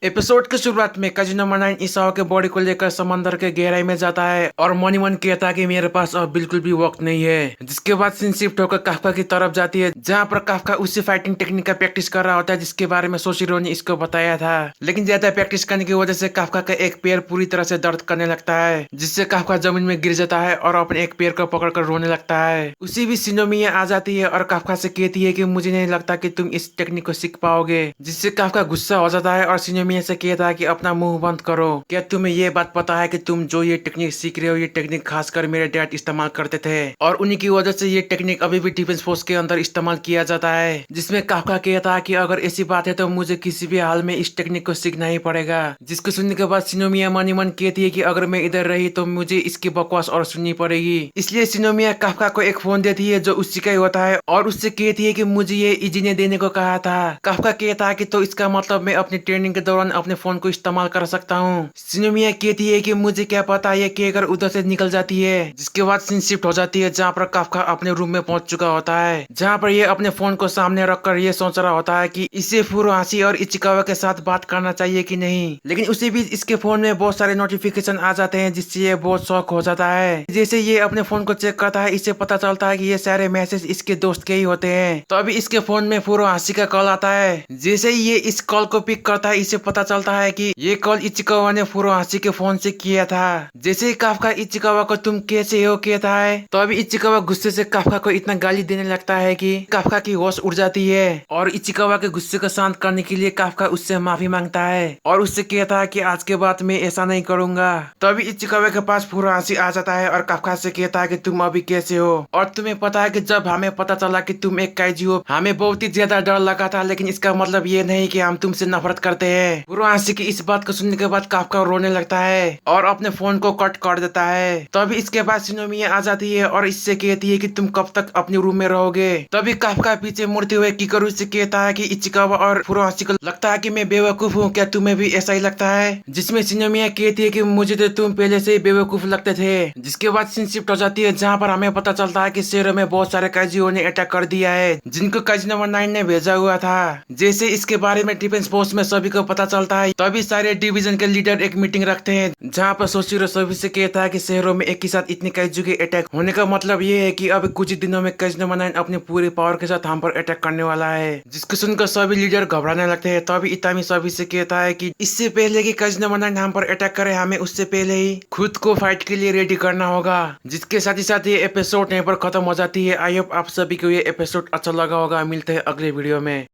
Episode की शुरुआत में काजी नंबर 9 ईसाओ के बॉडी को लेकर समंदर के गहराई में जाता है और मनी मन कहता है कि मेरे पास अब बिल्कुल भी वक्त नहीं है। जिसके बाद सीन शिफ्ट होकर काफका की तरफ जाती है, जहाँ पर काफका उसी फाइटिंग टेक्निक का प्रैक्टिस कर रहा होता है जिसके बारे में सोशिरो ने इसको बताया था। लेकिन ज्यादा प्रैक्टिस करने की वजह से काफका का एक पैर पूरी तरह से दर्द करने लगता है, जिससे काफका जमीन में गिर जाता है और अपने एक पैर को पकड़कर रोने लगता है। उसी भी सिनोमिया आ जाती है और काफका से कहती है कि मुझे नहीं लगता कि तुम इस टेक्निक को सीख पाओगे, जिससे काफका गुस्सा हो जाता है और सिनोमिया से कहता है कि अपना मुंह बंद करो। क्या तुम्हें ये बात पता है कि तुम जो ये टेक्निक सीख रहे हो, ये टेक्निक खासकर मेरे डैड इस्तेमाल करते थे और उन्हीं की वजह से ये टेक्निक अभी भी डिफेंस फोर्स के अंदर इस्तेमाल किया जाता है। जिसमें काफका कहता है कि अगर ऐसी बात है तो मुझे किसी भी हाल में इस टेक्निक को सीखना ही पड़ेगा। जिसको सुनने के बाद सिनोमिया मनी मन कहती है कि अगर मैं इधर रही तो मुझे इसकी बकवास और सुननी पड़ेगी। इसलिए सिनोमिया काफका को एक फोन देती है जो उसी का ही होता है और उससे कहती है कि मुझे ये इजी ने देने को कहा था। काफका कहता है कि तो इसका मतलब मैं अपनी ट्रेनिंग के दौरान अपने फोन को इस्तेमाल कर सकता हूँ। सिनोमिया कहती है कि मुझे क्या पता ये कहकर उधर से निकल जाती है। जिसके बाद सीन शिफ्ट हो जाती है जहाँ पर काफका अपने रूम में पहुंच चुका होता है, जहाँ पर ये अपने फोन को सामने रखकर ये सोच रहा होता है कि इसे फुरोहाशी और इचिकावा के साथ बात करना चाहिए कि नहीं। लेकिन उसी बीच इसके फोन में बहुत सारे नोटिफिकेशन आ जाते हैं जिससे ये बहुत शौक हो जाता है। जैसे ये अपने फोन को चेक करता है, इसे पता चलता है कि ये सारे मैसेज इसके दोस्त के ही होते हैं। तो अभी इसके फोन में फुरोहाशी का कॉल आता है। जैसे ही ये इस कॉल को पिक करता है, इसे पता चलता है कि ये कॉल इचिकावा ने फुरोहाशी के फोन से किया था। जैसे ही काफका इचिकावा को तुम कैसे हो कहता है, तो अभी इचिकावा गुस्से से काफका को इतना गाली देने लगता है कि काफका की होश उड़ जाती है और इचिकावा के गुस्से को शांत करने के लिए काफका उससे माफी मांगता है और उससे कहता है कि आज के बाद मैं ऐसा नहीं करूंगा। तो अभी इचिकावा के पास फुरोहाशी आ जाता है और काफका से कहता है कि तुम अभी कैसे हो और तुम्हें पता है कि जब हमें पता चला कि तुम एक काइजी हो, हमें बहुत ही ज्यादा डर लगा था, लेकिन इसका मतलब ये नहीं कि हम तुमसे नफरत करते हैं। फुरोहाशी की इस बात को सुनने के बाद काफका रोने लगता है और अपने फोन को कट कर देता है। तो अभी इसके बाद सिनोमिया आ जाती है और इससे कहती है कि तुम कब तक अपने रूम में रहोगे। तभी काफका पीछे मुड़ते हुए किकारू से कहता है कि इचिकावा और फुरोहाशी को लगता है कि मैं बेवकूफ हूँ, क्या तुम्हें भी ऐसा ही लगता है। जिसमें सिनोमिया कहती है कि मुझे तो तुम पहले से ही बेवकूफ लगते थे। जिसके बाद सीन शिफ्ट हो जाती है जहाँ पर हमें पता चलता है कि शहरों में बहुत सारे काइजियों ने अटैक कर दिया है जिनको काइजी नंबर 9 ने भेजा हुआ था। जैसे इसके बारे में डिफेंस फोर्स में सभी को पता चलता है, तभी सारे डिवीजन के लीडर एक मीटिंग रखते हैं जहाँ पर सोशिरो सभी से कहता है कि शहरों में एक ही साथ इतने काइजू के अटैक होने का मतलब ये है कि अब कुछ ही दिनों में काइजी नंबर 9 अपने पूरे पावर के साथ हम पर अटैक करने वाला है। जिसको सुनकर सभी लीडर घबराने लगते हैं। तभी इतामी सभी से कहता है कि इससे पहले कि काइजी नंबर 9 हम पर अटैक करे, हमें उससे पहले ही खुद को फाइट के लिए रेडी करना होगा। जिसके साथ ही साथ ये एपिसोड यहीं पर खत्म हो जाती है। आई होप आप सभी को ये एपिसोड अच्छा लगा होगा। मिलते हैं अगले वीडियो में।